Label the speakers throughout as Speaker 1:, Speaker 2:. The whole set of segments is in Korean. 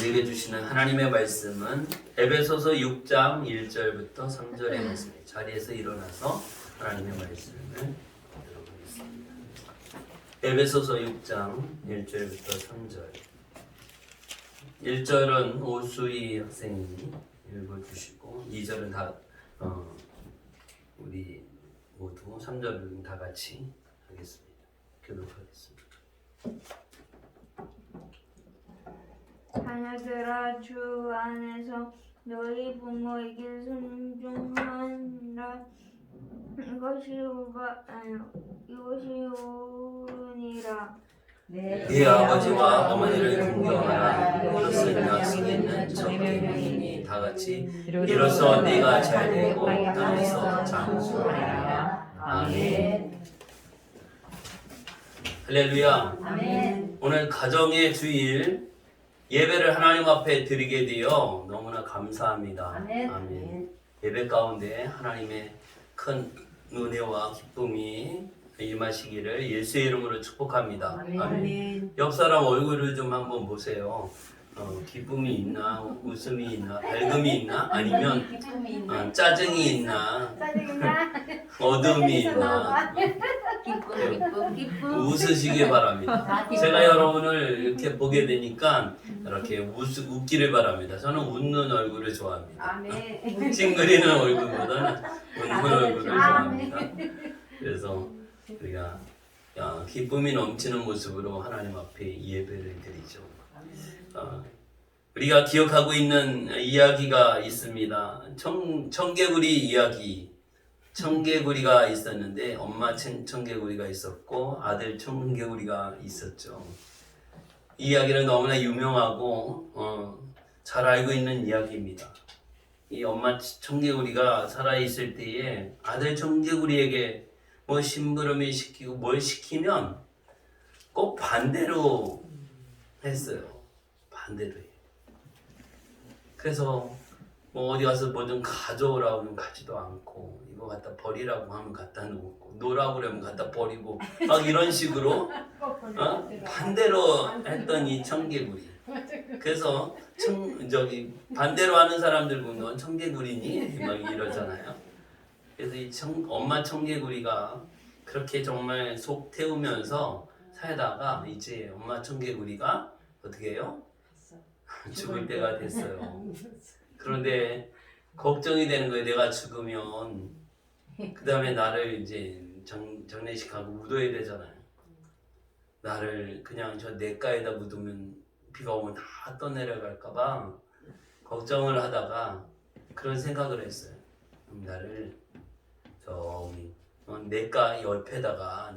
Speaker 1: 우리에게 주시는 하나님의 말씀은 에베소서 6장 1절부터 3절의 말씀입니다. 자리에서 일어나서 하나님의 말씀을 들어보겠습니다. 에베소서 6장 1절부터 3절. 1절은 오수희 학생님이 읽어주시고 2절은 다 우리 모두 3절은 다 같이 하겠습니다. 교독하겠습니다.
Speaker 2: 자녀들아, 주 안에서 너희 부모에게 순종하라. 이것이 옳으니라.
Speaker 1: 네 아버지와 어머니를 공경하라. 이로써 약속에 있는 청교인이 다 같이 이로써 네가 잘되고 땅에서 장수하리라. 아멘. 할렐루야.
Speaker 3: 아멘.
Speaker 1: 오늘 가정의 주일 예배를 하나님 앞에 드리게 되어 너무나 감사합니다.
Speaker 3: 아멘.
Speaker 1: 예배 가운데 하나님의 큰 은혜와 기쁨이 임하시기를 예수의 이름으로 축복합니다.
Speaker 3: 아멘.
Speaker 1: 옆 사람 얼굴을 좀 한번 보세요. 기쁨이 있나, 웃음이 있나, 밝음이 있나, 아니면
Speaker 3: 기쁨이 있나?
Speaker 1: 짜증이 있나,
Speaker 3: 짜증나?
Speaker 1: 어둠이 있나.
Speaker 3: 기쁨.
Speaker 1: 웃으시기 바랍니다. 제가 여러분을 이렇게 보게 되니까 이렇게 웃기를 바랍니다. 저는 웃는 얼굴을 좋아합니다.
Speaker 3: 아멘.
Speaker 1: 찡그리는 얼굴보다는 웃는 얼굴을 좋아합니다. 그래서 우리가 기쁨이 넘치는 모습으로 하나님 앞에 예배를 드리죠. 우리가 기억하고 있는 이야기가 있습니다. 청개구리 이야기. 청개구리가 있었는데 엄마 청개구리가 있었고 아들 청개구리가 있었죠. 이 이야기는 너무나 유명하고 잘 알고 있는 이야기입니다. 이 엄마 청개구리가 살아있을 때에 아들 청개구리에게 뭐 심부름을 시키고 뭘 시키면 꼭 반대로 했어요. 반대로 해요. 그래서 뭐 어디 가서 뭐 좀 가져오라고 하면 가지도 않고 이거 갖다 버리라고 하면 갖다 놓고 놓으라고 그러면 갖다 버리고 막 이런 식으로 반대로 했던 이 청개구리. 그래서 반대로 하는 사람들 보면 청개구리니 막 이러잖아요. 그래서 이 엄마 청개구리가 그렇게 정말 속 태우면서 살다가 이제 엄마 청개구리가 어떻게 해요? 죽을 때가 됐어요. 그런데 걱정이 되는 거예요. 내가 죽으면 그 다음에 나를 이제 장례식하고 묻어야 되잖아요. 나를 그냥 저 냇가에다 묻으면 비가 오면 다 떠내려갈까봐 걱정을 하다가 그런 생각을 했어요. 나를 저기 냇가 옆에다가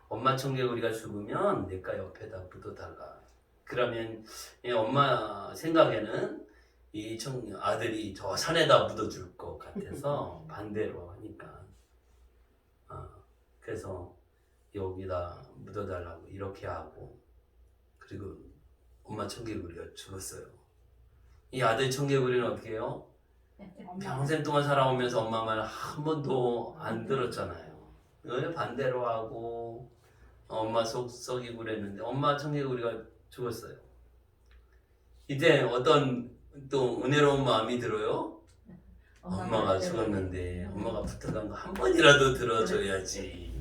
Speaker 1: 엄마 청개구리가 죽으면 냇가 옆에다 묻어달라. 그러면 엄마 생각에는 이 아들이 저 산에다 묻어줄 것 같아서 반대로 하니까 그래서 여기다 묻어달라고 이렇게 하고 그리고 엄마 청개구리가 죽었어요. 이 아들 청개구리는 어떻게 해요? 평생 동안 살아오면서 엄마 말 한 번도 안 들었잖아요. 왜 반대로 하고 엄마 속 썩이고 그랬는데 엄마 청개구리가 죽었어요. 이제 어떤 또 은혜로운 마음이 들어요. 엄마가 죽었는데 엄마가 부탁한 거 한 번이라도 들어줘야지.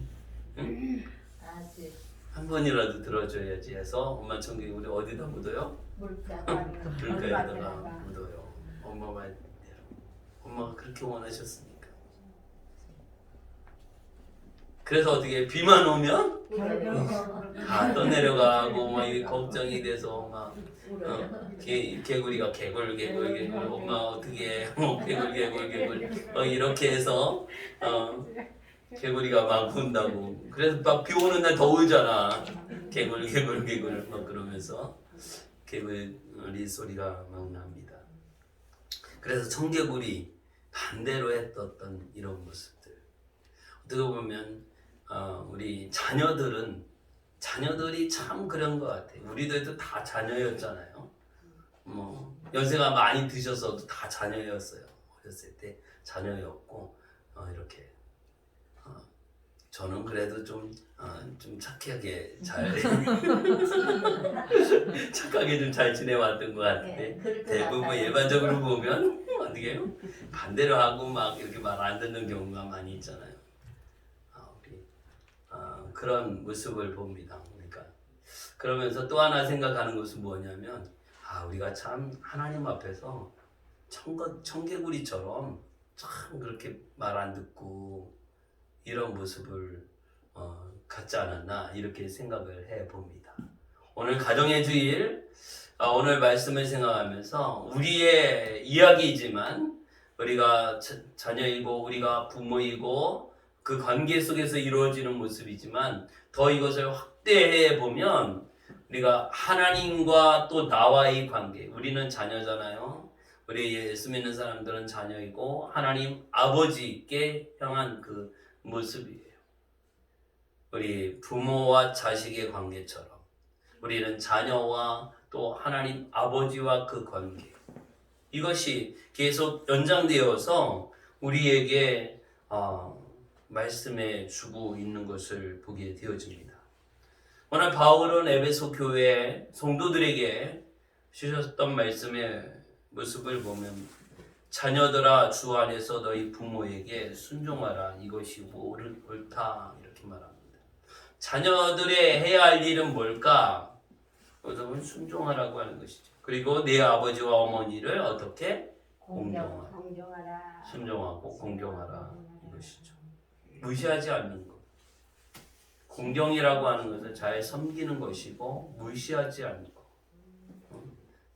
Speaker 1: 응? 한 번이라도 들어줘야지 해서 엄마 청개구리 어디다 묻어요? 물가에다가 묻어요. 엄마 말대로. 엄마가 그렇게 원하셨으니까. 그래서 어떻게 비만 오면 다 떠내려가고 막 이게 걱정이 돼서 막 개구리가 개굴 엄마 어떻게 개굴 막 이렇게 해서 개구리가 막 운다고. 그래서 막 비 오는 날 더 울잖아. 개굴 막 그러면서 개구리 소리가 막 납니다. 그래서 청개구리 반대로 했던 이런 모습들. 어떻게 보면 우리 자녀들이 참 그런 것 같아요. 우리들도 다 자녀였잖아요. 뭐 연세가 많이 드셔서도 다 자녀였어요. 어렸을 때 자녀였고 이렇게 저는 그래도 좀 착하게 잘 착하게 좀 잘 지내왔던 것 같은데 대부분 일반적으로 보면 어떻게 해요? 반대로 하고 막 이렇게 말 안 듣는 경우가 많이 있잖아요. 그런 모습을 봅니다. 그러니까 그러면서 또 하나 생각하는 것은 뭐냐면 우리가 참 하나님 앞에서 청개구리처럼 참 그렇게 말 안 듣고 이런 모습을 갖지 않았나 이렇게 생각을 해 봅니다. 오늘 가정의 주일 오늘 말씀을 생각하면서 우리의 이야기이지만 우리가 자녀이고 우리가 부모이고 그 관계 속에서 이루어지는 모습이지만 더 이것을 확대해 보면 우리가 하나님과 또 나와의 관계, 우리는 자녀잖아요. 우리 예수 믿는 사람들은 자녀이고 하나님 아버지께 향한 그 모습이에요. 우리 부모와 자식의 관계처럼 우리는 자녀와 또 하나님 아버지와 그 관계, 이것이 계속 연장되어서 우리에게 말씀해 주고 있는 것을 보게 되어집니다. 오늘 바울은 에베소 교회 성도들에게 주셨던 말씀의 모습을 보면 자녀들아 주 안에서 너희 부모에게 순종하라 이것이 옳다 이렇게 말합니다. 자녀들의 해야 할 일은 뭘까? 그것은 순종하라고 하는 것이죠. 그리고 내 아버지와 어머니를 어떻게?
Speaker 3: 공경하라.
Speaker 1: 순종하고 공경하라 이것이죠. 무시하지 않는 것. 공경이라고 하는 것은 잘 섬기는 것이고 무시하지 않는 것.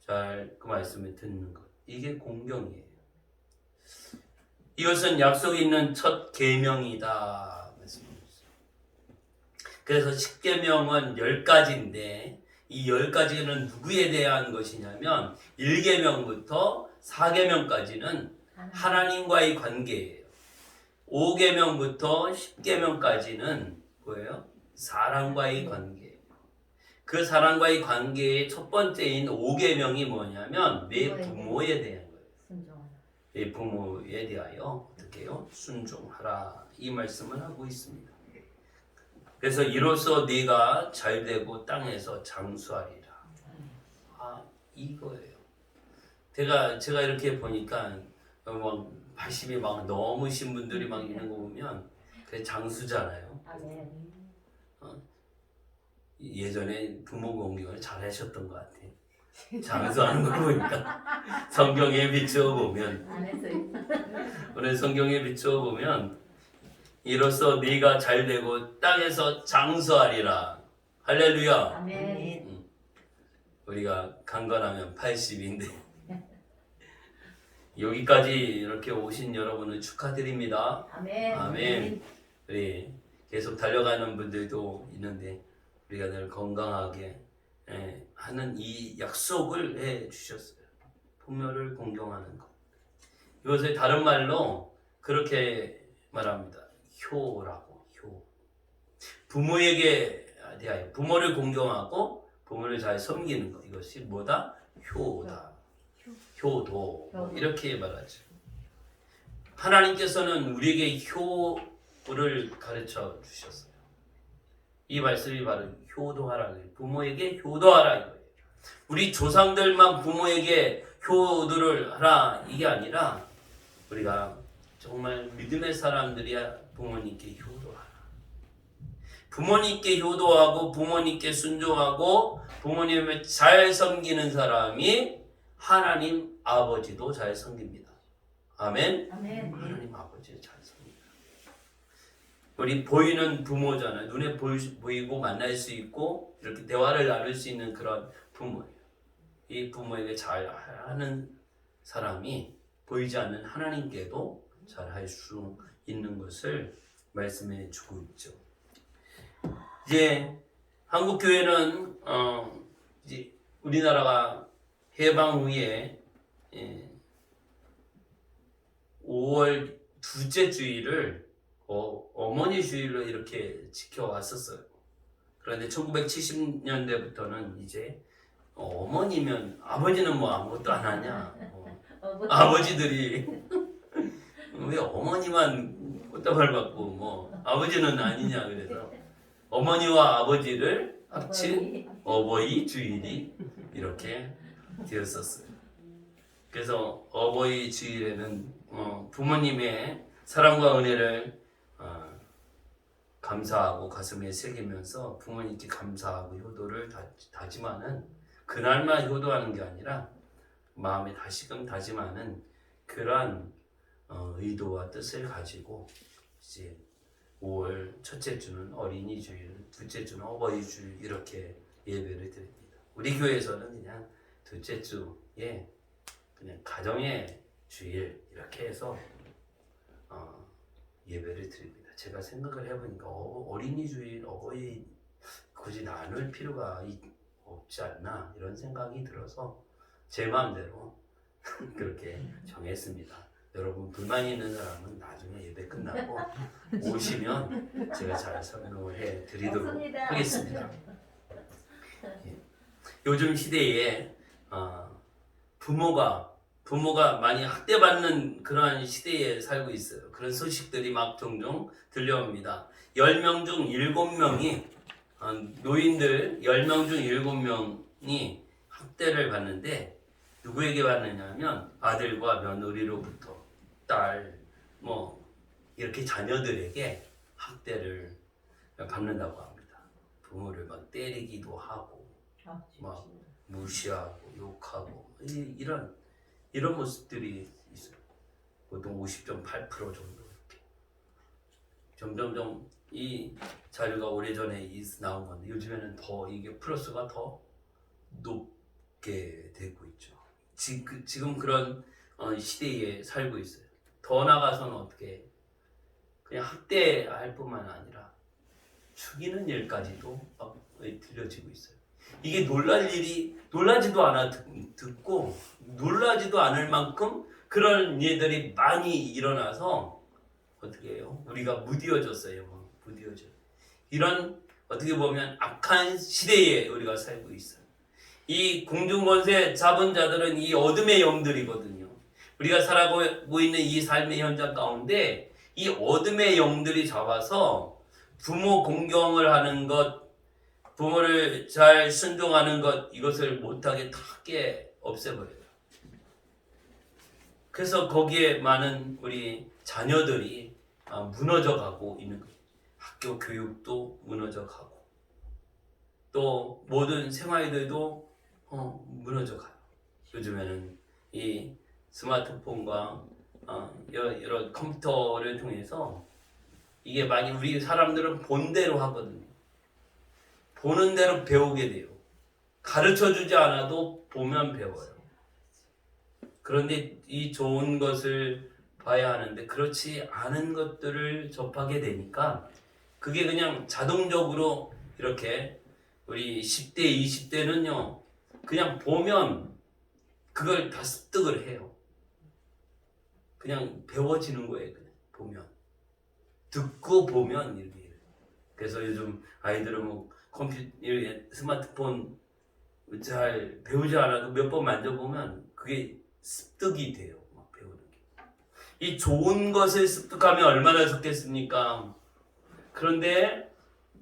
Speaker 1: 잘 그 말씀을 듣는 것. 이게 공경이에요. 이것은 약속이 있는 첫 계명이다 말씀하셨어요. 그래서 10계명은 10가지인데 이 10가지는 누구에 대한 것이냐면 1계명부터 4계명까지는 하나님과의 관계예요. 5계명부터 10계명까지는 뭐예요? 사람과의 관계. 그 사람과의 관계의 첫 번째인 5계명이 뭐냐면 내 부모에 대한 거예요. 내 부모에 대하여 어떻게 해요? 순종하라 이 말씀을 하고 있습니다. 그래서 이로써 네가 잘되고 땅에서 장수하리라. 이거예요. 제가 이렇게 보니까 막 80이 막 넘으신 분들이 막 있는 거 보면 그게 장수잖아요. 예전에 부모 공경을 잘 하셨던 것 같아요. 장수하는 거 보니까 성경에 비추어 보면 오늘 성경에 비추어 보면 이로써 네가 잘되고 땅에서 장수하리라. 할렐루야.
Speaker 3: 아멘.
Speaker 1: 우리가 강건하면 80인데 여기까지 이렇게 오신 여러분을 축하드립니다.
Speaker 3: 아멘.
Speaker 1: 아멘. 우리 계속 달려가는 분들도 있는데 우리가 늘 건강하게 하는 이 약속을 해 주셨어요. 부모를 공경하는 것. 이것을 다른 말로 그렇게 말합니다. 효라고. 효. 부모에게 대하여 부모를 공경하고 부모를 잘 섬기는 것. 이것이 뭐다? 효다. 효도. 이렇게 말하죠. 하나님께서는 우리에게 효를 가르쳐 주셨어요. 이 말씀이 바로 효도하라. 부모에게 효도하라 이거예요. 우리 조상들만 부모에게 효도를 하라 이게 아니라 우리가 정말 믿음의 사람들이야 부모님께 효도하라. 부모님께 효도하고 부모님께 순종하고 부모님을 잘 섬기는 사람이 하나님 아버지도 잘 섬깁니다. 아멘.
Speaker 3: 아멘.
Speaker 1: 하나님 아버지를 잘 섬깁니다. 우리 보이는 부모잖아요. 눈에 보이고 만날 수 있고 이렇게 대화를 나눌 수 있는 그런 부모예요. 이 부모에게 잘하는 사람이 보이지 않는 하나님께도 잘할 수 있는 것을 말씀해 주고 있죠. 이제 한국 교회는 이제 우리나라가 해방 후에 5월 둘째 주일을 어머니 주일로 이렇게 지켜왔었어요. 그런데 1970년대부터는 이제 어머니면 아버지는 뭐 아무것도 안 하냐. 아버지들이 왜 어머니만 꽃다발 받고 뭐 아버지는 아니냐 그래서 어머니와 아버지를 합친 어버이 주일이 이렇게 되었었어요. 그래서 어버이 주일에는 부모님의 사랑과 은혜를 감사하고 가슴에 새기면서 부모님께 감사하고 효도를 다짐하는 그날만 효도하는 게 아니라 마음에 다시금 다짐하는 그러한 의도와 뜻을 가지고 이제 5월 첫째 주는 어린이 주일, 둘째 주는 어버이 주일 이렇게 예배를 드립니다. 우리 교회에서는 그냥 둘째 주에 그냥 가정의 주일 이렇게 해서 예배를 드립니다. 제가 생각을 해보니까 어린이 주일, 어버이 굳이 나눌 필요가 없지 않나 이런 생각이 들어서 제 마음대로 그렇게 정했습니다. 여러분 불만 있는 사람은 나중에 예배 끝나고 오시면 제가 잘 설명을 해드리도록
Speaker 3: 없습니다.
Speaker 1: 하겠습니다. 요즘 시대에 부모가 많이 학대받는 그러한 시대에 살고 있어요. 그런 소식들이 막 종종 들려옵니다. 10명 중 7명이 노인들 10명 중 7명이 학대를 받는데 누구에게 받느냐면 아들과 며느리로부터 딸 이렇게 자녀들에게 학대를 받는다고 합니다. 부모를 막 때리기도 하고 막 무시하고 욕하고 이런 모습들이 있어요. 보통 50.8% 정도 이렇게. 점점점 이 자료가 오래전에 나온 건데 요즘에는 더 이게 플러스가 더 높게 되고 있죠. 지금 그런 시대에 살고 있어요. 더 나아가서는 어떻게 그냥 학대할 뿐만 아니라 죽이는 일까지도 막 들려지고 있어요. 이게 놀라지도 않아 듣고 놀라지도 않을 만큼 그런 일들이 많이 일어나서 어떻게 해요? 우리가 무디어졌어요. 무디어져. 이런 어떻게 보면 악한 시대에 우리가 살고 있어요. 이 공중권세 잡은 자들은 이 어둠의 영들이거든요. 우리가 살아가고 있는 이 삶의 현장 가운데 이 어둠의 영들이 잡아서 부모 공경을 하는 것, 부모를 잘 순종하는 것, 이것을 못하게 탁게 없애버려요. 그래서 거기에 많은 우리 자녀들이 무너져 가고 있는 거예요. 학교 교육도 무너져 가고 또 모든 생활들도 무너져 가요. 요즘에는 이 스마트폰과 여러 컴퓨터를 통해서 이게 많이 우리 사람들은 본 대로 하거든요. 보는 대로 배우게 돼요. 가르쳐 주지 않아도 보면 배워요. 그런데 이 좋은 것을 봐야 하는데 그렇지 않은 것들을 접하게 되니까 그게 그냥 자동적으로 이렇게 우리 10대, 20대는요 그냥 보면 그걸 다 습득을 해요. 그냥 배워지는 거예요. 그냥 보면 듣고 보면 이렇게. 그래서 요즘 아이들은 컴퓨터, 스마트폰 잘 배우지 않아도 몇 번 만져보면 그게 습득이 돼요. 막 배우는 게. 이 좋은 것을 습득하면 얼마나 좋겠습니까? 그런데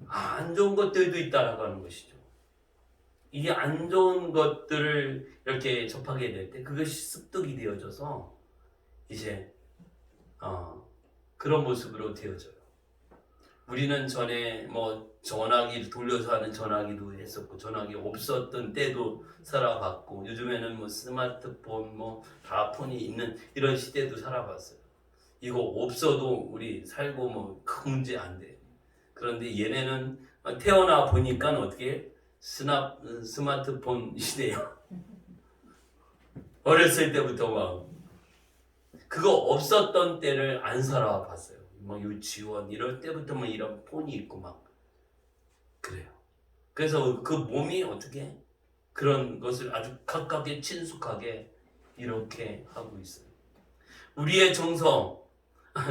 Speaker 1: 안 좋은 것들도 있다라고 하는 것이죠. 이게 안 좋은 것들을 이렇게 접하게 될 때 그것이 습득이 되어져서 이제 그런 모습으로 되어져요. 우리는 전에 전화기 돌려서 하는 전화기도 했었고 전화기 없었던 때도 살아봤고 요즘에는 스마트폰 다 폰이 있는 이런 시대도 살아봤어요. 이거 없어도 우리 살고 큰 문제 안 돼요. 그런데 얘네는 태어나 보니까 어떻게 스마트폰 시대예요. 어렸을 때부터 그거 없었던 때를 안 살아봤어요. 유치원 이럴 때부터 이런 폰이 있고 그래요. 그래서 그 몸이 어떻게 그런 것을 아주 가깝게 친숙하게 이렇게 하고 있어요. 우리의 정서,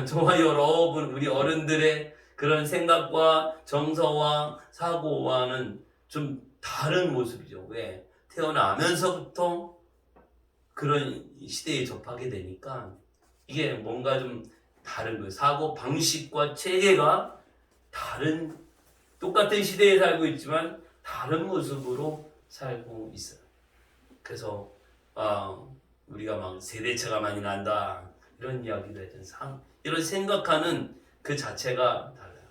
Speaker 1: 저와 여러분 우리 어른들의 그런 생각과 정서와 사고와는 좀 다른 모습이죠. 왜? 태어나면서부터 그런 시대에 접하게 되니까 이게 뭔가 좀 다른 거예요. 사고 방식과 체계가 다른 똑같은 시대에 살고 있지만 다른 모습으로 살고 있어요. 그래서 우리가 막 세대차가 많이 난다 이런 이야기도 했잖아요. 이런 생각하는 그 자체가 달라요.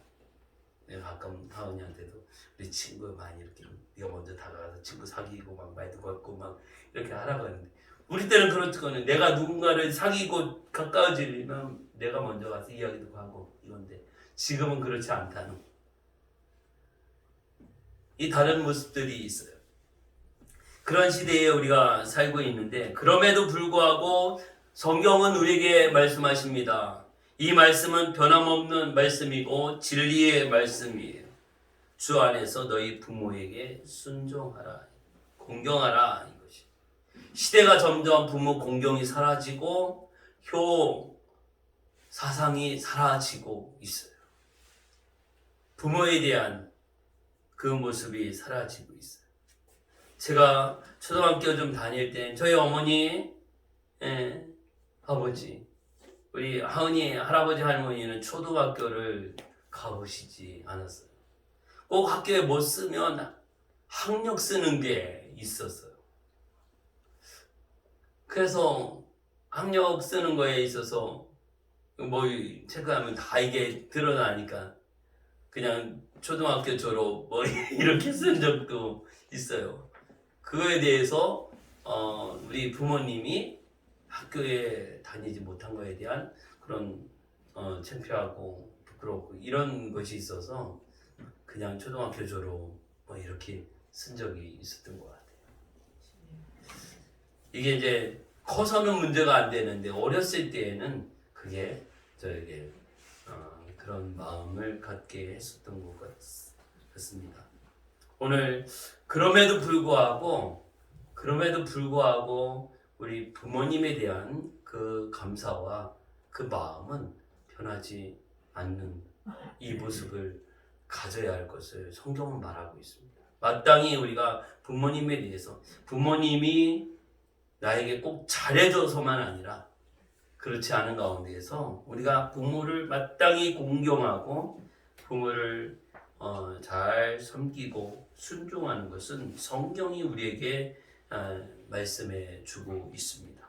Speaker 1: 내가 가끔 하은이한테도 우리 친구 많이 이렇게 네가 먼저 다가가서 친구 사귀고 막 말도 걸고 막 이렇게 하라고 하는데 우리 때는 그렇거든요. 내가 누군가를 사귀고 가까워지려면 내가 먼저 가서 이야기도 하고 이건데 지금은 그렇지 않다는 이 다른 모습들이 있어요. 그런 시대에 우리가 살고 있는데 그럼에도 불구하고 성경은 우리에게 말씀하십니다. 이 말씀은 변함없는 말씀이고 진리의 말씀이에요. 주 안에서 너희 부모에게 순종하라, 공경하라 이것이. 시대가 점점 부모 공경이 사라지고 효 사상이 사라지고 있어요. 부모에 대한 그 모습이 사라지고 있어요. 제가 초등학교 좀 다닐 때 저희 어머니, 아버지, 우리 하은이 할아버지 할머니는 초등학교를 가보시지 않았어요. 꼭 학교에 못 쓰면 학력 쓰는 게 있었어요. 그래서 학력 쓰는 거에 있어서 뭐 체크하면 다 이게 드러나니까 그냥 초등학교 졸업 뭐 이렇게 쓴 적도 있어요. 그거에 대해서 우리 부모님이 학교에 다니지 못한 거에 대한 그런 창피하고 부끄럽고 이런 것이 있어서 그냥 초등학교 졸업 뭐 이렇게 쓴 적이 있었던 것 같아요. 이게 이제 커서는 문제가 안 되는데 어렸을 때에는 그게 저에게 그런 마음을 갖게 했었던 것 같습니다. 오늘 그럼에도 불구하고 우리 부모님에 대한 그 감사와 그 마음은 변하지 않는 이 모습을 가져야 할 것을 성경은 말하고 있습니다. 마땅히 우리가 부모님에 대해서 부모님이 나에게 꼭 잘해줘서만 아니라 그렇지 않은 가운데에서 우리가 부모를 마땅히 공경하고 부모를 잘 섬기고 순종하는 것은 성경이 우리에게 말씀해 주고 있습니다.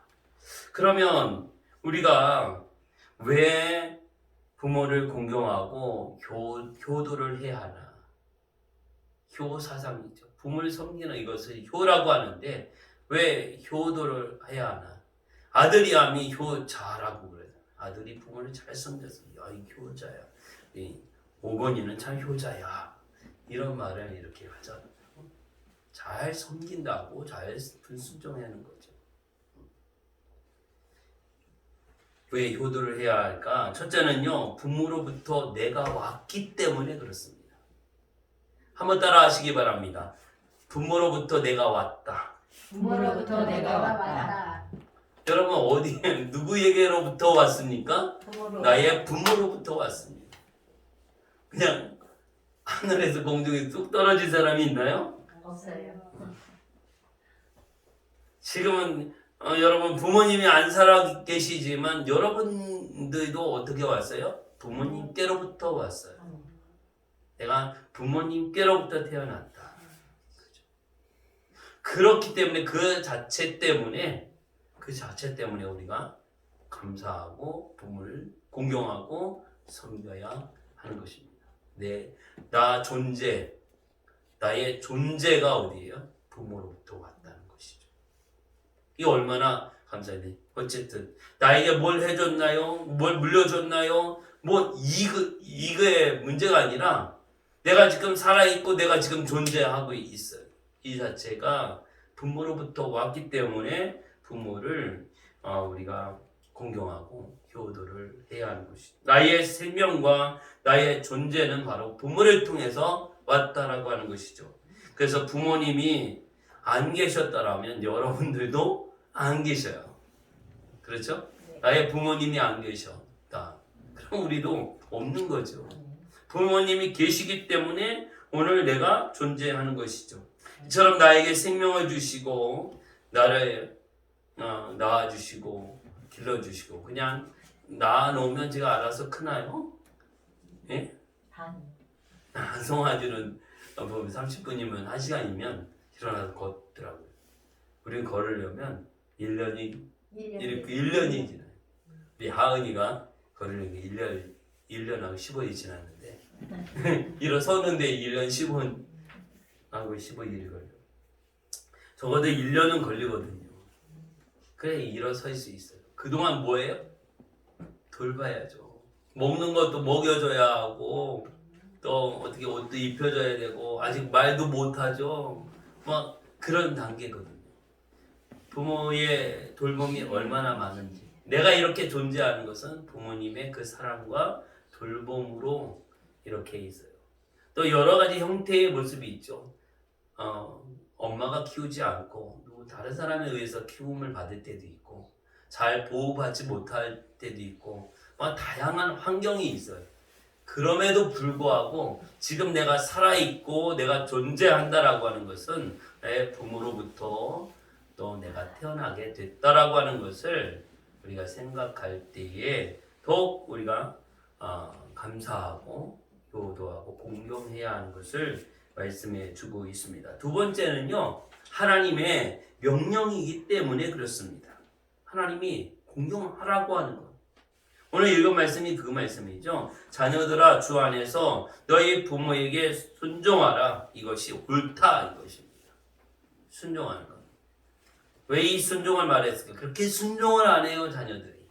Speaker 1: 그러면 우리가 왜 부모를 공경하고 효도를 해야 하나? 효 사상이죠. 부모를 섬기는 이것을 효라고 하는데 왜 효도를 해야 하나? 아들이 하면 효자라고 그래요. 아들이 부모를 잘 섬겨서 야, 이 효자야. 이 오건이는 참 효자야. 이런 말을 이렇게 하잖아요. 잘 섬긴다고 잘 순종하는 거죠. 왜 효도를 해야 할까? 첫째는요, 부모로부터 내가 왔기 때문에 그렇습니다. 한번 따라 하시기 바랍니다. 부모로부터 내가 왔다.
Speaker 3: 부모로부터 내가 왔다.
Speaker 1: 여러분 어디에 누구에게로부터 왔습니까? 나의 부모로부터 왔습니다. 그냥 하늘에서 공중에 뚝 떨어진 사람이 있나요?
Speaker 3: 없어요.
Speaker 1: 지금은 여러분 부모님이 안 살아 계시지만 여러분들도 어떻게 왔어요? 부모님께로부터 왔어요. 내가 부모님께로부터 태어났다. 그렇기 때문에 그 자체 때문에 우리가 감사하고 부모를 공경하고 섬겨야 하는 것입니다. 나의 존재가 어디예요? 부모로부터 왔다는 것이죠. 이 얼마나 감사해요. 어쨌든 나에게 뭘 해줬나요? 뭘 물려줬나요? 뭐 이거의 문제가 아니라 내가 지금 살아있고 내가 지금 존재하고 있어요. 이 자체가 부모로부터 왔기 때문에 부모를 우리가 공경하고 효도를 해야 하는 것이죠. 나의 생명과 나의 존재는 바로 부모를 통해서 왔다라고 하는 것이죠. 그래서 부모님이 안 계셨다라면 여러분들도 안 계셔요. 그렇죠? 나의 부모님이 안 계셨다. 그럼 우리도 없는 거죠. 부모님이 계시기 때문에 오늘 내가 존재하는 것이죠. 이처럼 나에게 생명을 주시고 나를 낳아주시고 길러주시고 그냥 낳아놓으면 제가 알아서 크나요? 예? 송아지는 보면 30분이면 1시간이면 일어나서 걷더라고요. 우리는 걸으려면 1년이 1년이 지나요. 우리 하은이가 걸으려면 1년하고 15일이 지났는데 일어서는데 1년 15하고 15일이 걸려요. 적어도 1년은 걸리거든요. 그래 일어설 수 있어요. 그동안 뭐예요? 돌봐야죠. 먹는 것도 먹여줘야 하고 또 어떻게 옷도 입혀줘야 되고 아직 말도 못하죠. 막 그런 단계거든요. 부모의 돌봄이 얼마나 많은지 내가 이렇게 존재하는 것은 부모님의 그 사랑과 돌봄으로 이렇게 있어요. 또 여러 가지 형태의 모습이 있죠. 엄마가 키우지 않고 다른 사람에 의해서 키움을 받을 때도 있고 잘 보호받지 못할 때도 있고 막 다양한 환경이 있어요. 그럼에도 불구하고 지금 내가 살아있고 내가 존재한다라고 하는 것은 내 부모로부터 또 내가 태어나게 됐다라고 하는 것을 우리가 생각할 때에 더욱 우리가 감사하고 효도하고 공경해야 하는 것을 말씀해 주고 있습니다. 두 번째는요, 하나님의 명령이기 때문에 그렇습니다. 하나님이 공경하라고 하는 것. 오늘 읽은 말씀이 그 말씀이죠. 자녀들아 주 안에서 너희 부모에게 순종하라. 이것이 옳다 이것입니다. 순종하는 것. 왜 이 순종을 말했을까? 그렇게 순종을 안 해요 자녀들이.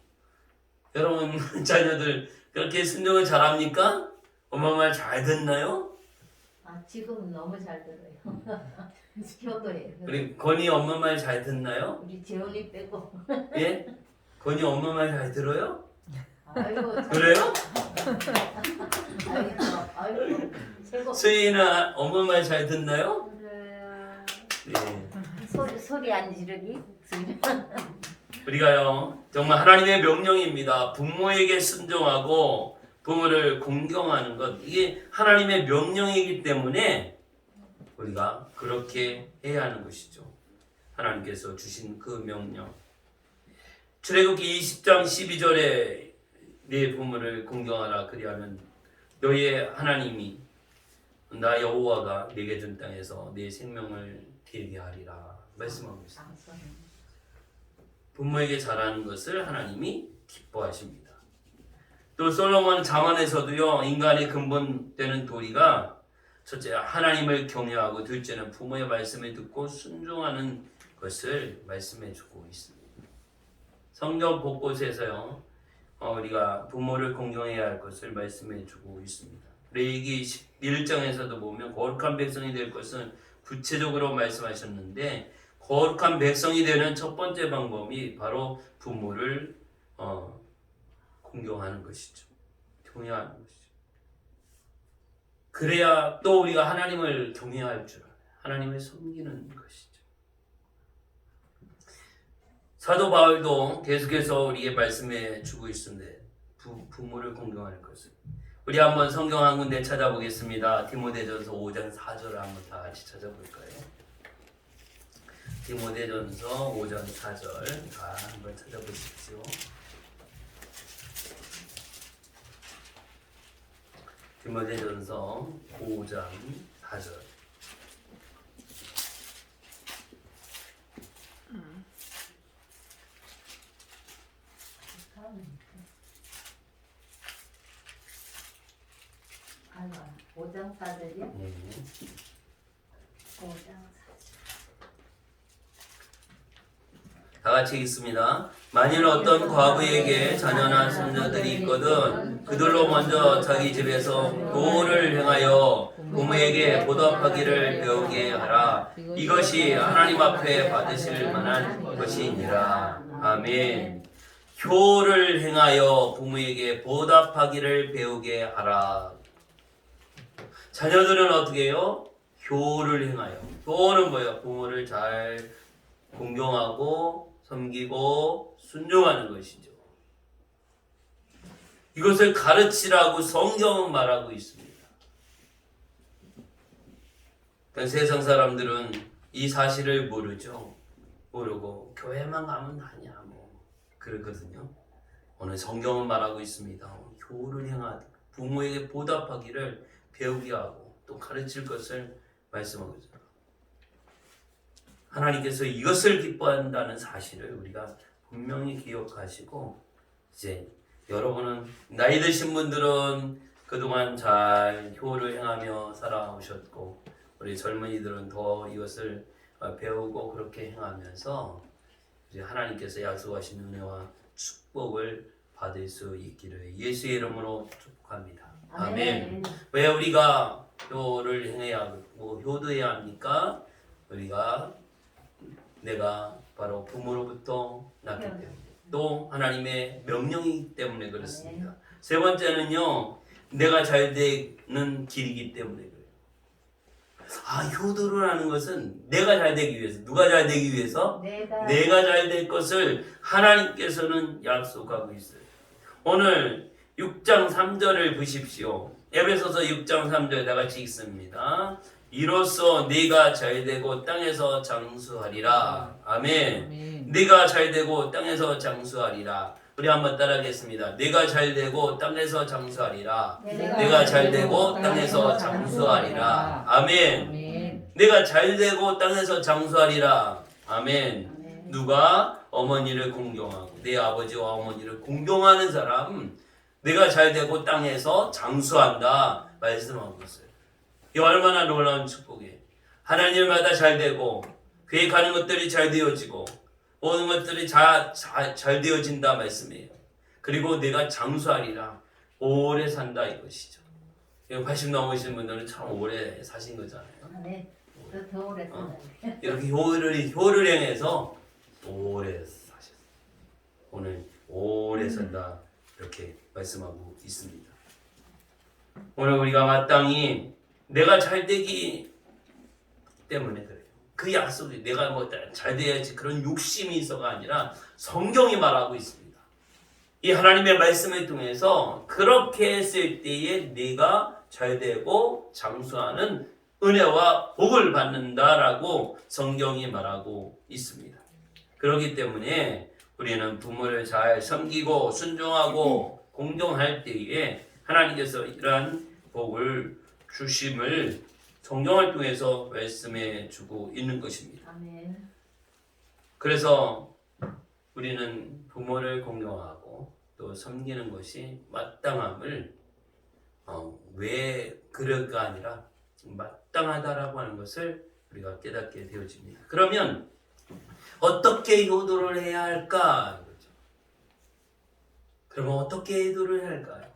Speaker 1: 여러분 자녀들 그렇게 순종을 잘합니까? 엄마 말 잘 듣나요?
Speaker 3: 지금은 너무 잘 들어요. 효도해요.
Speaker 1: 우리 건이 엄마 말 잘 듣나요?
Speaker 3: 우리 재훈이 빼고.
Speaker 1: 예? 건이 엄마 말 잘 들어요?
Speaker 3: 아이고.
Speaker 1: 그래요?
Speaker 3: 아이고. 최고.
Speaker 1: 수인아 엄마 말 잘 듣나요?
Speaker 2: 그래요.
Speaker 1: 네.
Speaker 3: 소리 안 지르기.
Speaker 1: 우리가요 정말 하나님의 명령입니다. 부모에게 순종하고 부모를 공경하는 것 이게 하나님의 명령이기 때문에 우리가 그렇게 해야 하는 것이죠. 하나님께서 주신 그 명령. 출애굽기 20장 12절에 네 부모를 공경하라 그리하면 너의 하나님이 나 여호와가 네게 준 땅에서 네 생명을 되게 하리라 말씀하고 있습니다. 부모에게 잘하는 것을 하나님이 기뻐하십니다. 또 솔로몬 잠언에서도요 인간의 근본되는 도리가 첫째 하나님을 경외하고 둘째는 부모의 말씀을 듣고 순종하는 것을 말씀해 주고 있습니다. 성경 곳곳에서요 우리가 부모를 공경해야 할 것을 말씀해 주고 있습니다. 레위기 11장에서도 보면 거룩한 백성이 될 것은 구체적으로 말씀하셨는데 거룩한 백성이 되는 첫 번째 방법이 바로 부모를 공경하는 것이죠. 경외하는 것이죠. 그래야 또 우리가 하나님을 경외할 줄 알아요. 하나님을 섬기는 것이죠. 사도 바울도 계속해서 우리에게 말씀해 주고 있는데 부모를 공경하는 것을 우리 한번 성경 한 군데 찾아보겠습니다. 디모데전서 5장 4절을 한번 다 같이 찾아볼까요? 디모데전서 5장 4절 다 한번 찾아보십시오. 디모데전서 5장 4절.
Speaker 3: 아이고, 5장 4절이요?
Speaker 1: 네.
Speaker 3: 5장 4절.
Speaker 1: 다 같이 읽습니다. 만일 어떤 과부에게 자녀나 손녀들이 있거든 그들로 먼저 자기 집에서 도를 행하여 부모에게 보답하기를 배우게 하라. 이것이 하나님 앞에 받으실 만한 것이니라. 아멘. 효를 행하여 부모에게 보답하기를 배우게 하라. 자녀들은 어떻게 해요? 효를 행하여. 효는 뭐예요? 부모를 잘 공경하고 섬기고 순종하는 것이죠. 이것을 가르치라고 성경은 말하고 있습니다. 그러니까 세상 사람들은 이 사실을 모르죠. 모르고 교회만 가면 하냐 뭐 그렇거든요. 오늘 성경은 말하고 있습니다. 효를 행하되 부모에게 보답하기를 배우게 하고 또 가르칠 것을 말씀하고 있어요. 하나님께서 이것을 기뻐한다는 사실을 우리가 분명히 기억하시고, 이제 여러분은 나이 드신 분들은 그동안 잘 효를 행하며 살아오셨고, 우리 젊은이들은 더 이것을 배우고 그렇게 행하면서 이제 하나님께서 약속하신 은혜와 축복을 받을 수 있기를 예수의 이름으로 축복합니다. 아멘. 왜 우리가 효를 행해야 하고 효도해야 합니까? 우리가 내가 바로 부모로부터 낳기 때문에, 또 하나님의 명령이기 때문에 그렇습니다. 세 번째는요, 내가 잘 되는 길이기 때문에 그래요. 효도를 하는 것은 내가 잘 되기 위해서. 누가 잘 되기 위해서? 내가 잘 될 것을 하나님께서는 약속하고 있어요. 오늘 6장 3절을 보십시오. 에베소서 6장 3절 다 같이 읽습니다. 이로써 네가 잘되고 땅에서 장수하리라. 아멘. 네가 잘되고 땅에서 장수하리라. 우리 한번 따라하겠습니다. 내가 잘되고 땅에서 장수하리라. 내가 잘되고 땅에서 장수하리라. 아멘. 내가 잘되고 땅에서 장수하리라. 아멘. 누가 어머니를 공경하고 내 아버지와 어머니를 공경하는 사람, 내가 잘되고 땅에서 장수한다 말씀하고 있어요. 이 얼마나 놀라운 축복이에요. 하나님마다 잘되고 계획하는 것들이 잘 되어지고 모든 것들이 잘 되어진다 말씀이에요. 그리고 내가 장수하리라. 오래 산다 이것이죠. 80 넘으신 분들은 참 오래 사신 거잖아요.
Speaker 3: 네. 더 오래 산다.
Speaker 1: 이렇게 효를 행해서 오래 사셨어요. 오늘 오래 산다 이렇게 말씀하고 있습니다. 오늘 우리가 마땅히 내가 잘 되기 때문에 그래요. 그 약속이 내가 뭐 잘 돼야지 그런 욕심이 있어가 아니라 성경이 말하고 있습니다. 이 하나님의 말씀을 통해서 그렇게 했을 때에 내가 잘 되고 장수하는 은혜와 복을 받는다라고 성경이 말하고 있습니다. 그렇기 때문에 우리는 부모를 잘 섬기고 순종하고 공경할 때에 하나님께서 이러한 복을 주심을 성경을 통해서 말씀해 주고 있는 것입니다.
Speaker 3: 아멘.
Speaker 1: 그래서 우리는 부모를 공경하고 또 섬기는 것이 마땅함을 왜 그럴까 아니라 마땅하다라고 하는 것을 우리가 깨닫게 되어집니다. 그러면 어떻게 효도를 해야 할까? 그러면 어떻게 효도를 해야 할까요?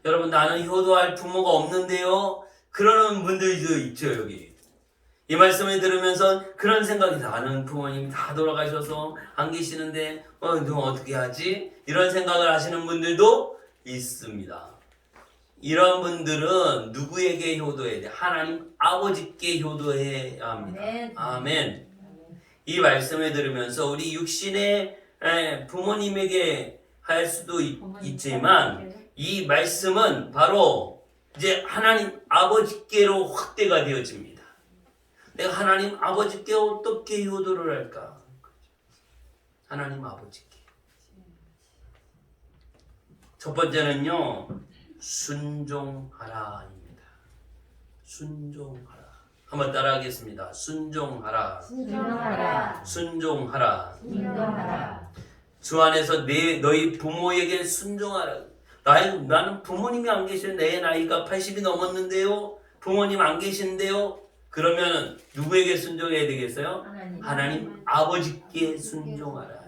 Speaker 1: 여러분, 나는 효도할 부모가 없는데요? 그러는 분들도 있죠, 여기. 이 말씀을 들으면서 그런 생각이, 나는 부모님이 다 돌아가셔서 안 계시는데 너 어떻게 하지? 이런 생각을 하시는 분들도 있습니다. 이런 분들은 누구에게 효도해야 돼? 하나님 아버지께 효도해야 합니다.
Speaker 3: 아멘.
Speaker 1: 아멘. 이 말씀을 들으면서 우리 육신의 부모님에게 할 수도 있지만 이 말씀은 바로 이제 하나님 아버지께로 확대가 되어집니다. 내가 하나님 아버지께 어떻게 효도를 할까? 하나님 아버지께. 첫 번째는요, 순종하라입니다. 순종하라. 한번 따라하겠습니다. 순종하라.
Speaker 3: 순종하라.
Speaker 1: 순종하라.
Speaker 3: 순종하라.
Speaker 1: 주 안에서 너희 부모에게 순종하라. 나는 부모님이 안 계시는데 내 나이가 80이 넘었는데요. 부모님 안 계신데요. 그러면 누구에게 순종해야 되겠어요? 하나님 아버지께 순종하라.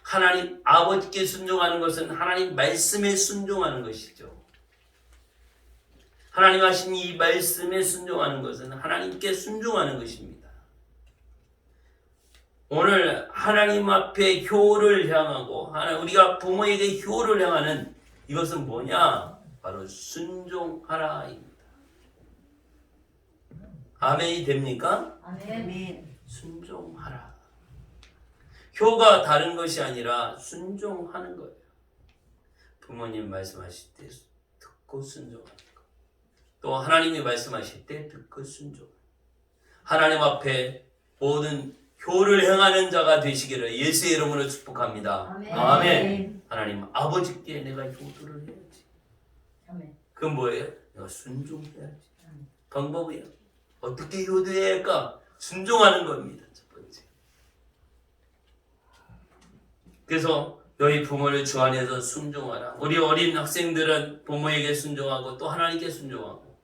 Speaker 1: 하나님 아버지께 순종하는 것은 하나님 말씀에 순종하는 것이죠. 하나님 하신 이 말씀에 순종하는 것은 하나님께 순종하는 것입니다. 오늘 하나님 앞에 효를 향하고 우리가 부모에게 효를 향하는 이것은 뭐냐? 바로 순종하라입니다. 아멘이 됩니까?
Speaker 3: 아멘.
Speaker 1: 순종하라. 효가 다른 것이 아니라 순종하는 거예요. 부모님 말씀하실 때 듣고 순종하는 거. 또 하나님이 말씀하실 때 듣고 순종. 하나님 앞에 모든 효를 행하는 자가 되시기를 예수의 이름으로 축복합니다.
Speaker 3: 아멘.
Speaker 1: 아멘. 하나님 아버지께 내가 효도를 해야지.
Speaker 3: 아멘.
Speaker 1: 그건 뭐예요? 내가 순종해야지. 방법이야. 어떻게 효도해야 할까? 순종하는 겁니다. 첫 번째. 그래서 너희 부모를 주 안에서 순종하라. 우리 어린 학생들은 부모에게 순종하고 또 하나님께 순종하고,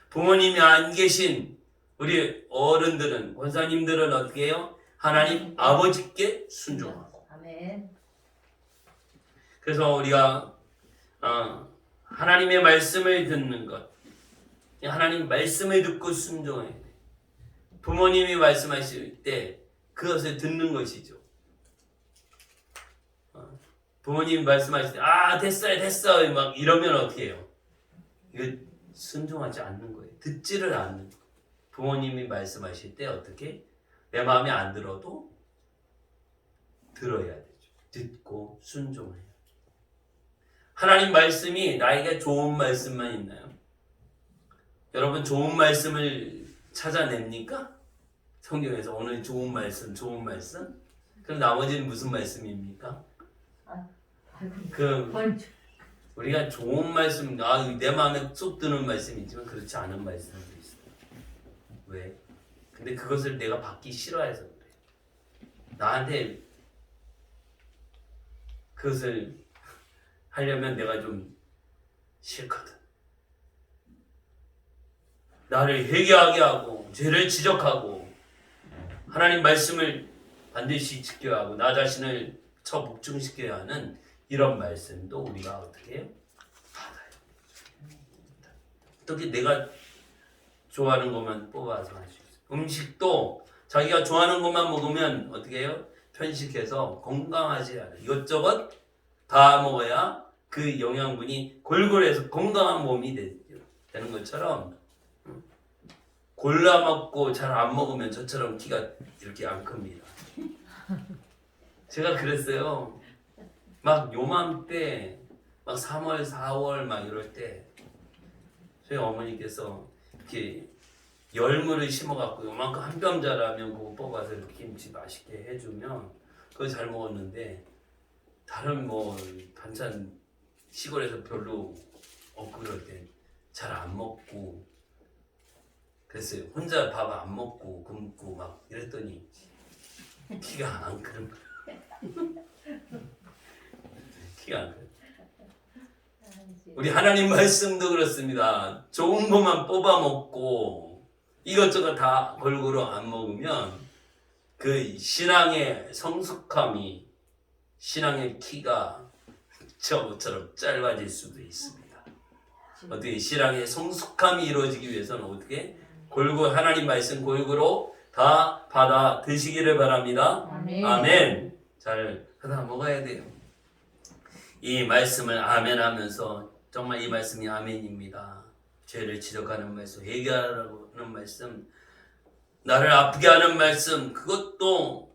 Speaker 1: 부모님이 안 계신 우리 어른들은, 권사님들은 어떻게 해요? 하나님 아버지께 순종하고.
Speaker 3: 아멘.
Speaker 1: 그래서 우리가 하나님의 말씀을 듣는 것, 하나님 말씀을 듣고 순종해야 돼. 부모님이 말씀하실 때 그것을 듣는 것이죠. 부모님이 말씀하실 때 됐어요 막 이러면 어떻게 해요? 이거 순종하지 않는 거예요. 듣지를 않는 거예요. 부모님이 말씀하실 때 어떻게? 내 마음에 안 들어도 들어야 되죠. 듣고 순종해요. 하나님 말씀이 나에게 좋은 말씀만 있나요? 여러분 좋은 말씀을 찾아냅니까? 성경에서 오늘 좋은 말씀. 그럼 나머지는 무슨 말씀입니까? 우리가 좋은 말씀, 내 마음에 쏙 드는 말씀이 있지만 그렇지 않은 말씀도 있어요. 왜? 근데 그것을 내가 받기 싫어해서 그래. 나한테 그것을 하려면 내가 좀 싫거든. 나를 회개하게 하고 죄를 지적하고 하나님 말씀을 반드시 지켜야 하고 나 자신을 복종시켜야 하는 이런 말씀도 우리가 어떻게 해요? 받아요. 어떻게 내가 좋아하는 것만 뽑아서 할 수 있어요. 음식도 자기가 좋아하는 것만 먹으면 어떻게 해요? 편식해서 건강하지 않아요. 이것저것 다 먹어야 그 영양분이 골고루해서 건강한 몸이 되는 것처럼 골라 먹고 잘 안 먹으면 저처럼 키가 이렇게 안 큽니다. 제가 그랬어요. 막 요맘때 막 3월, 4월 막 이럴 때 저희 어머니께서 이렇게 열무를 심어갖고 요만큼 한 뼘 자라면 그거 뽑아서 이렇게 김치 맛있게 해주면 그거 잘 먹었는데 다른 뭐 반찬 시골에서 별로 없고 그럴 때 잘 안 먹고 그랬어요. 혼자 밥 안 먹고 굶고 막 이랬더니 키가 안 크는 거예요. 키가 안 크는 우리 하나님 말씀도 그렇습니다. 좋은 것만 뽑아 먹고 이것저것 다 골고루 안 먹으면 그 신앙의 성숙함이 신앙의 키가 저처럼 짧아질 수도 있습니다. 어떻게 신앙의 성숙함이 이루어지기 위해서는 어떻게 골고루 하나님 말씀 골고루 다 받아 드시기를 바랍니다.
Speaker 3: 아멘.
Speaker 1: 아멘. 잘 하다 먹어야 돼요. 이 말씀을 아멘 하면서 정말 이 말씀이 아멘입니다. 죄를 지적하는 말씀, 회개하라고 하는 말씀, 나를 아프게 하는 말씀, 그것도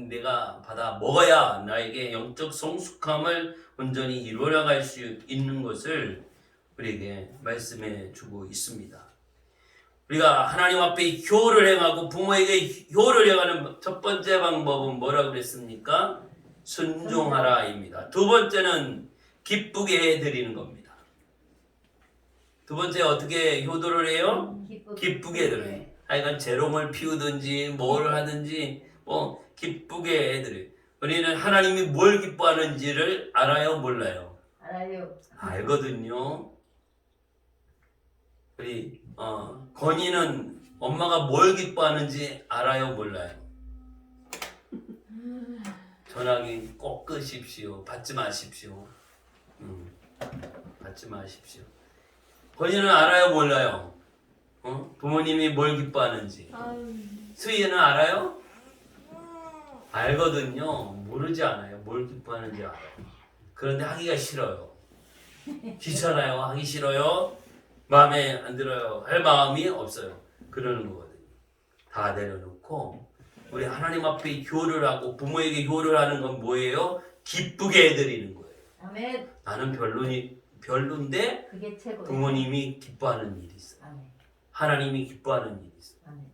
Speaker 1: 내가 받아 먹어야 나에게 영적 성숙함을 온전히 이루어나갈 수 있는 것을 우리에게 말씀해 주고 있습니다. 우리가 하나님 앞에 효를 행하고 부모에게 효를 행하는 첫 번째 방법은 뭐라고 그랬습니까? 순종하라입니다. 두 번째는 기쁘게 해드리는 겁니다. 두 번째 어떻게 효도를 해요? 기쁘게 해드려요. 하여간 재롱을 피우든지 뭘 하든지 기쁘게 해드려요. 우리는 하나님이 뭘 기뻐하는지를 알아요? 몰라요?
Speaker 3: 알아요.
Speaker 1: 알거든요. 우리 건이는 엄마가 뭘 기뻐하는지 알아요? 몰라요? 전화기 꼭 끄십시오. 받지 마십시오. 받지 마십시오. 건이는 알아요? 몰라요? 부모님이 뭘 기뻐하는지. 수희는 알아요? 알거든요. 모르지 않아요. 뭘 기뻐하는지 알아요. 그런데 하기가 싫어요. 귀찮아요. 하기 싫어요. 마음에 안 들어요. 할 마음이 없어요. 그러는 거거든요. 다 내려놓고 우리 하나님 앞에 효를 하고 부모에게 효를 하는 건 뭐예요? 기쁘게 해드리는 거예요.
Speaker 3: 아멘.
Speaker 1: 나는 별론데
Speaker 3: 그게 최고예요.
Speaker 1: 부모님이 기뻐하는 일이 있어요.
Speaker 3: 아멘.
Speaker 1: 하나님이 기뻐하는 일이 있어요.
Speaker 3: 아멘.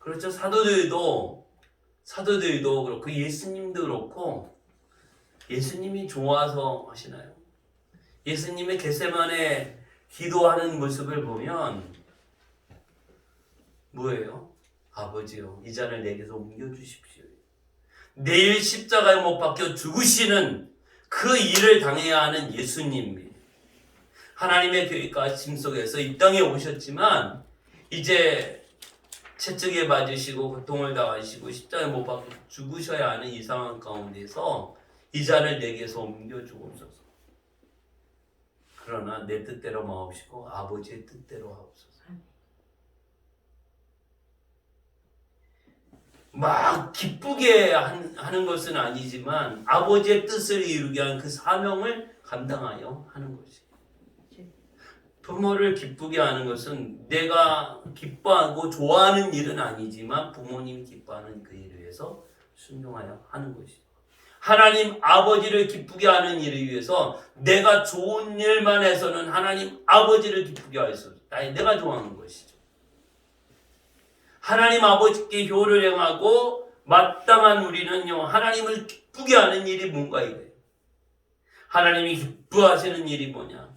Speaker 1: 그렇죠. 사도들도 그렇고 예수님도 그렇고 예수님이 좋아서 하시나요? 예수님의 겟세마네 기도하는 모습을 보면 뭐예요? 아버지요, 이 잔을 내게서 옮겨주십시오. 내일 십자가에 못 박혀 죽으시는 그 일을 당해야 하는 예수님이 하나님의 계획과 심 속에서 이 땅에 오셨지만 이제 채찍에 맞으시고 고통을 당하시고 십자가에 못 박혀 죽으셔야 하는 이 상황 가운데서 이 잔을 내게서 옮겨주옵소서. 그러나 내 뜻대로 마옵시고 아버지의 뜻대로 하옵소서. 막 기쁘게 하는 것은 아니지만 아버지의 뜻을 이루게 하는 그 사명을 감당하여 하는 것이. 부모를 기쁘게 하는 것은 내가 기뻐하고 좋아하는 일은 아니지만 부모님이 기뻐하는 그 일을 위해서 순종하여 하는 것이죠. 하나님 아버지를 기쁘게 하는 일을 위해서 내가 좋은 일만 해서는 하나님 아버지를 기쁘게 할 수 없어요. 내가 좋아하는 것이죠. 하나님 아버지께 효를 행하고 마땅한 우리는요, 하나님을 기쁘게 하는 일이 뭔가 이거예요. 하나님이 기뻐하시는 일이 뭐냐?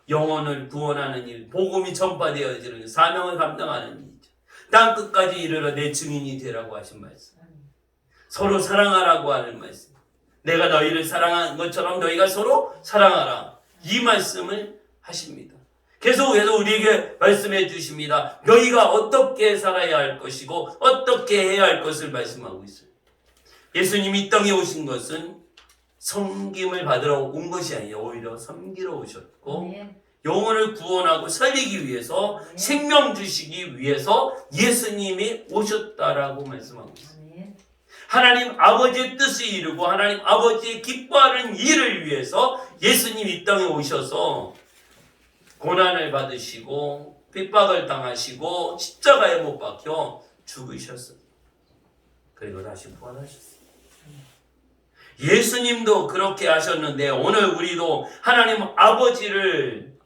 Speaker 1: 영혼을 구원하는 일, 복음이 전파되어지는 사명을 감당하는 일이죠. 땅 끝까지 이르러 내 증인이 되라고 하신 말씀. 서로 사랑하라고 하는 말씀. 내가 너희를 사랑한 것처럼 너희가 서로 사랑하라. 이 말씀을 하십니다. 계속해서 우리에게 말씀해 주십니다. 너희가 어떻게 살아야 할 것이고 어떻게 해야 할 것을 말씀하고 있어요. 예수님이 이 땅에 오신 것은 섬김을 받으러 온 것이 아니에요. 오히려 섬기러 오셨고 영혼을 구원하고 살리기 위해서 생명 주시기 위해서 예수님이 오셨다라고 말씀하고 있어요. 하나님 아버지의 뜻을 이루고 하나님 아버지의 기뻐하는 일을 위해서 예수님이 이 땅에 오셔서 고난을 받으시고 핍박을 당하시고 십자가에 못 박혀 죽으셨어요. 그리고 다시 부활하셨어요. 예수님도 그렇게 하셨는데 오늘 우리도 하나님 아버지를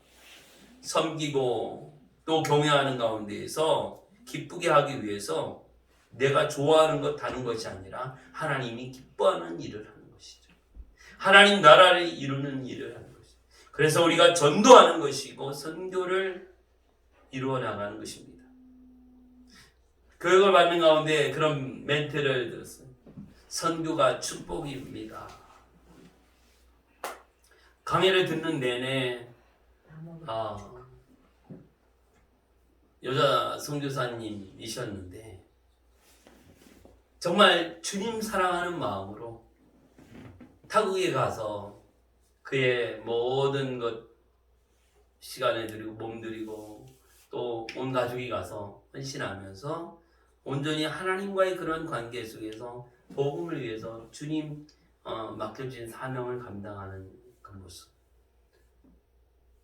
Speaker 1: 섬기고 또 경외하는 가운데에서 기쁘게 하기 위해서 내가 좋아하는 것 다른 것이 아니라 하나님이 기뻐하는 일을 하는 것이죠. 하나님 나라를 이루는 일을 하는 것이죠. 그래서 우리가 전도하는 것이고 선교를 이루어 나가는 것입니다. 교육을 받는 가운데 그런 멘트를 들었어요. 선교가 축복입니다. 강의를 듣는 내내 여자 선교사님이셨는데 정말 주님 사랑하는 마음으로 타국에 가서 그의 모든 것 시간을 들이고 몸 들이고 또 온 가족이 가서 헌신하면서 온전히 하나님과의 그런 관계 속에서 복음을 위해서 주님 맡겨진 사명을 감당하는 그 모습.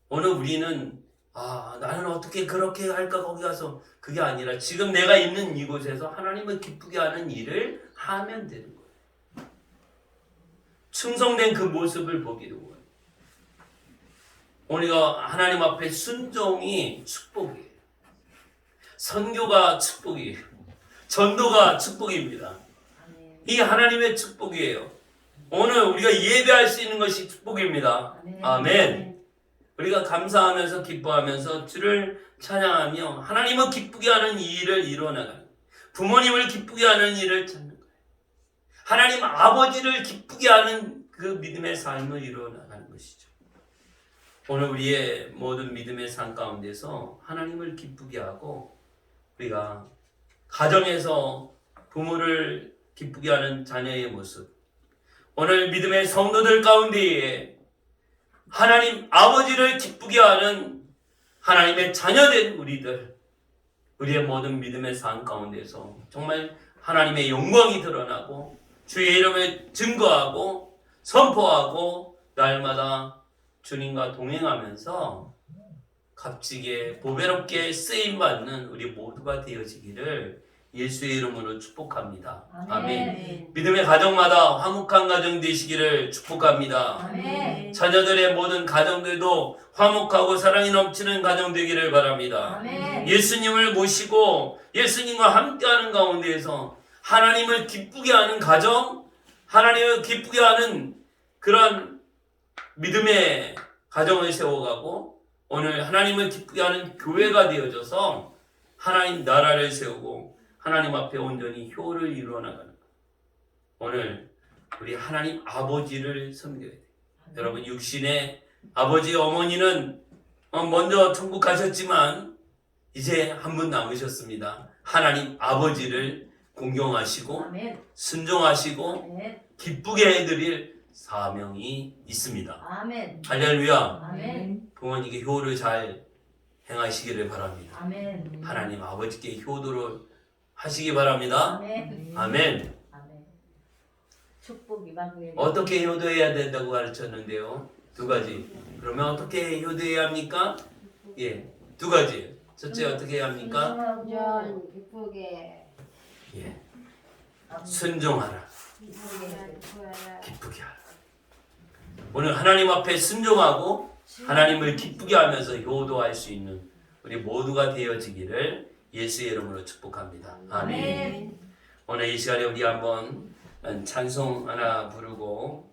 Speaker 1: 오늘 우리는 나는 어떻게 그렇게 할까 거기 가서 그게 아니라 지금 내가 있는 이곳에서 하나님을 기쁘게 하는 일을 하면 되는 거예요. 충성된 그 모습을 보기도 거예요. 우리가 하나님 앞에 순종이 축복이에요. 선교가 축복이에요. 전도가 축복입니다. 이 하나님의 축복이에요. 오늘 우리가 예배할 수 있는 것이 축복입니다. 아멘. 우리가 감사하면서 기뻐하면서 주를 찬양하며 하나님을 기쁘게 하는 이 일을 이루어나가는, 부모님을 기쁘게 하는 일을 찾는 거예요. 하나님 아버지를 기쁘게 하는 그 믿음의 삶을 이루어나가는 것이죠. 오늘 우리의 모든 믿음의 삶 가운데서 하나님을 기쁘게 하고 우리가 가정에서 부모를 기쁘게 하는 자녀의 모습, 오늘 믿음의 성도들 가운데에 하나님 아버지를 기쁘게 하는 하나님의 자녀된 우리들, 우리의 모든 믿음의 삶 가운데서 정말 하나님의 영광이 드러나고 주의 이름을 증거하고 선포하고 날마다 주님과 동행하면서 값지게 보배롭게 쓰임받는 우리 모두가 되어지기를 예수의 이름으로 축복합니다. 아멘. 믿음의 가정마다 화목한 가정 되시기를 축복합니다.
Speaker 3: 아멘.
Speaker 1: 자녀들의 모든 가정들도 화목하고 사랑이 넘치는 가정 되기를 바랍니다.
Speaker 3: 아멘.
Speaker 1: 예수님을 모시고 예수님과 함께하는 가운데에서 하나님을 기쁘게 하는 가정, 하나님을 기쁘게 하는 그런 믿음의 가정을 세워가고 오늘 하나님을 기쁘게 하는 교회가 되어져서 하나님 나라를 세우고 하나님 앞에 온전히 효를 이루어 나가는 것. 오늘 우리 하나님 아버지를 섬겨야 돼요. 여러분 육신의 아버지 어머니는 먼저 천국 가셨지만 이제 한 분 남으셨습니다. 하나님 아버지를 공경하시고
Speaker 3: 아멘.
Speaker 1: 순종하시고
Speaker 3: 아멘.
Speaker 1: 기쁘게 해드릴 사명이 있습니다.
Speaker 3: 아멘.
Speaker 1: 할렐루야.
Speaker 3: 아멘.
Speaker 1: 부모님께 효를 잘 행하시기를 바랍니다.
Speaker 3: 아멘.
Speaker 1: 하나님 아버지께 효도를 하시기 바랍니다.
Speaker 3: 아멘.
Speaker 1: 아멘.
Speaker 3: 아멘. 축복 이방교회.
Speaker 1: 어떻게 효도해야 된다고 가르쳤는데요? 두 가지. 그러면 어떻게 효도해야 합니까? 예, 두 가지. 첫째 어떻게 해야 합니까?
Speaker 3: 순종 기쁘게.
Speaker 1: 예,
Speaker 3: 아멘.
Speaker 1: 순종하라.
Speaker 3: 기쁘게.
Speaker 1: 기쁘게 하라. 오늘 하나님 앞에 순종하고 하나님을 기쁘게 하면서 효도할 수 있는 우리 모두가 되어지기를 예수의 이름으로 축복합니다. 아멘.
Speaker 3: 아멘.
Speaker 1: 오늘 이 시간에 우리 한번 찬송 하나 부르고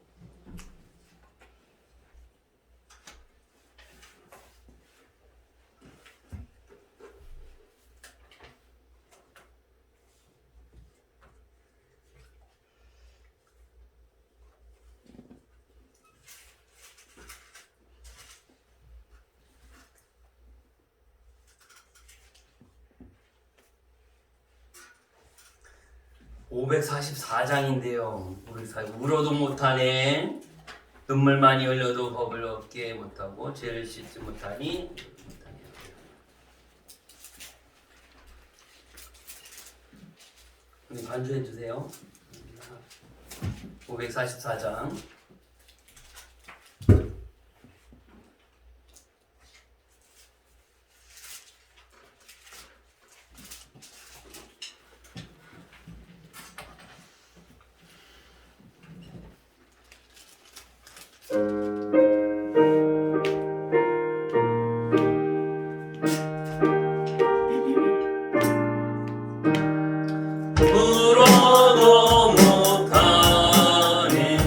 Speaker 1: (544장인데요) 울어도 못하네, 눈물 많이 흘려도 법을 얻게 못하고 죄를 씻지 못하니 못하니. 우리 반주해 주세요. 544장. 울어도 못하네,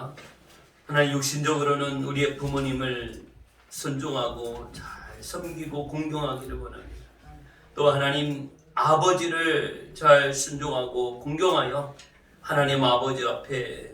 Speaker 1: 우리가 하나님 육신적으로는 우리의 부모님을 순종하고 잘 섬기고 공경하기를 원합니다. 또 하나님 아버지를 잘 순종하고 공경하여 하나님 아버지 앞에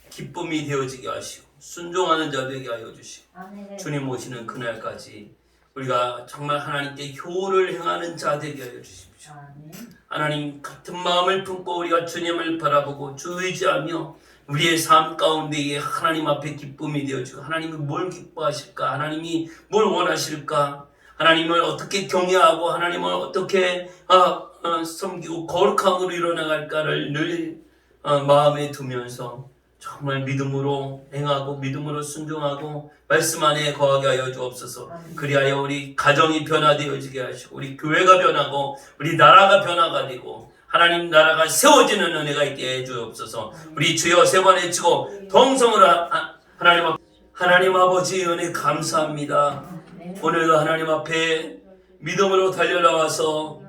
Speaker 1: 기쁨이 되어지게 하시고 순종하는 자 되게 하여 주시고
Speaker 3: 아멘.
Speaker 1: 주님 오시는 그날까지 우리가 정말 하나님께 효를 행하는 자 되게 하여 주십시오.
Speaker 3: 아멘.
Speaker 1: 하나님 같은 마음을 품고 우리가 주님을 바라보고 주 의지하며 우리의 삶 가운데에 하나님 앞에 기쁨이 되어지고 하나님이 뭘 기뻐하실까? 하나님이 뭘 원하실까? 하나님을 어떻게 경외하고 하나님을 어떻게 섬기고 거룩함으로 이뤄나갈까를 늘 마음에 두면서 정말 믿음으로 행하고 믿음으로 순종하고 말씀 안에 거하게 하여 주옵소서. 그리하여 우리 가정이 변화되어지게 하시고 우리 교회가 변하고 우리 나라가 변화가 되고 하나님 나라가 세워지는 은혜가 있게 해 주옵소서. 우리 주여 세 번 외치고 동성으로 하나님 아버지 은혜 감사합니다. 오늘도 하나님 앞에 믿음으로 달려나와서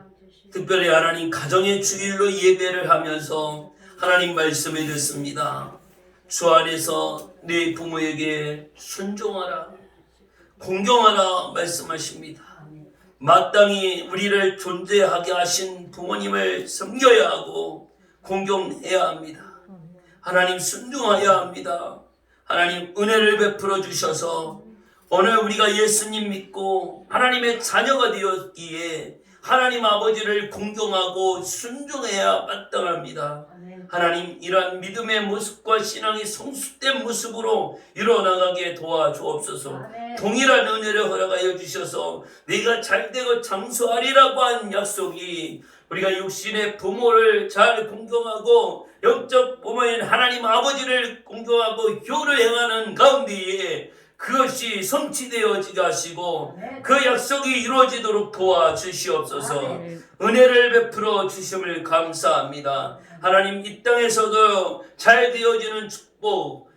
Speaker 1: 특별히 하나님 가정의 주일로 예배를 하면서 하나님 말씀을 듣습니다. 주 안에서 네 부모에게 순종하라, 공경하라 말씀하십니다. 마땅히 우리를 존재하게 하신 부모님을 섬겨야 하고 공경해야 합니다. 하나님 순종해야 합니다. 하나님 은혜를 베풀어 주셔서 오늘 우리가 예수님 믿고 하나님의 자녀가 되었기에 하나님 아버지를 공경하고 순종해야 마땅합니다. 하나님 이러한 믿음의 모습과 신앙이 성숙된 모습으로 이뤄나가게 도와주옵소서. 동일한 은혜를 허락하여 주셔서 네가 잘되고 장수하리라고 한 약속이 우리가 육신의 부모를 잘 공경하고 영적 부모인 하나님 아버지를 공경하고 효를 행하는 가운데에 그것이 성취되어지게 하시고 그 약속이 이루어지도록 도와주시옵소서. 은혜를 베풀어 주심을 감사합니다. 하나님 이 땅에서도 잘 되어지는 축복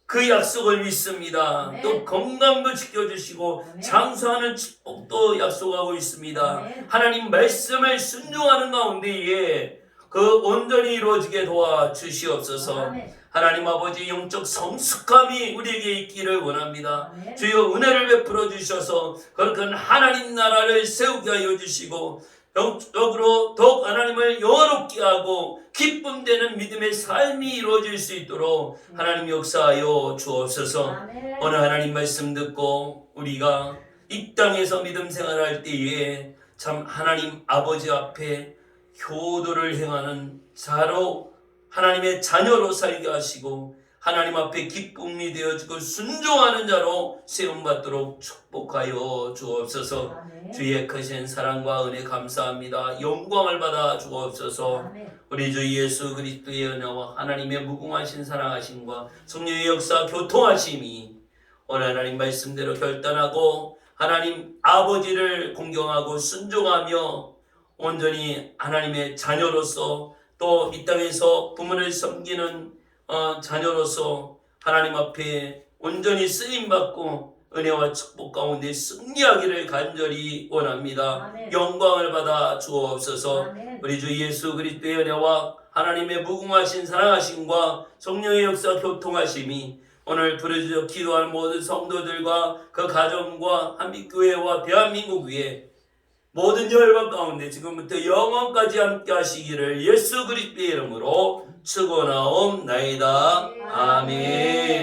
Speaker 1: 그 약속을 믿습니다. 또 건강도 지켜주시고 장수하는 축복도 약속하고 있습니다. 하나님 말씀을 순종하는 가운데에 그 온전히 이루어지게 도와주시옵소서. 하나님 아버지 영적 성숙함이 우리에게 있기를 원합니다. 주여 은혜를 베풀어 주셔서 거룩한 하나님 나라를 세우게 하여 주시고 영적으로 더욱 하나님을 영화롭게 하고 기쁨되는 믿음의 삶이 이루어질 수 있도록 하나님 역사하여 주옵소서. 오늘 하나님 말씀 듣고 우리가 이 땅에서 믿음 생활할 때에 참 하나님 아버지 앞에 효도를 행하는 자로 하나님의 자녀로 살게 하시고 하나님 앞에 기쁨이 되어지고 순종하는 자로 세움받도록 축복하여 주옵소서. 주의 크신 사랑과 은혜 감사합니다. 영광을 받아 주옵소서. 우리 주 예수 그리스도의 은혜와 하나님의 무궁하신 사랑하심과 성령의 역사 교통하심이 오늘 하나님 말씀대로 결단하고 하나님 아버지를 공경하고 순종하며 온전히 하나님의 자녀로서 또 이 땅에서 부모를 섬기는 자녀로서 하나님 앞에 온전히 쓰임받고 은혜와 축복 가운데 승리하기를 간절히 원합니다. 영광을 받아 주옵소서. 우리 주 예수 그리스도의 은혜와 하나님의 무궁하신 사랑하심과 성령의 역사 교통하심이 오늘 부르짖어 기도하는 모든 성도들과 그 가정과 한빛교회와 대한민국 위에 모든 열방 가운데 지금부터 영원까지 함께 하시기를 예수 그리스도의 이름으로 축원하옵나이다. 아멘.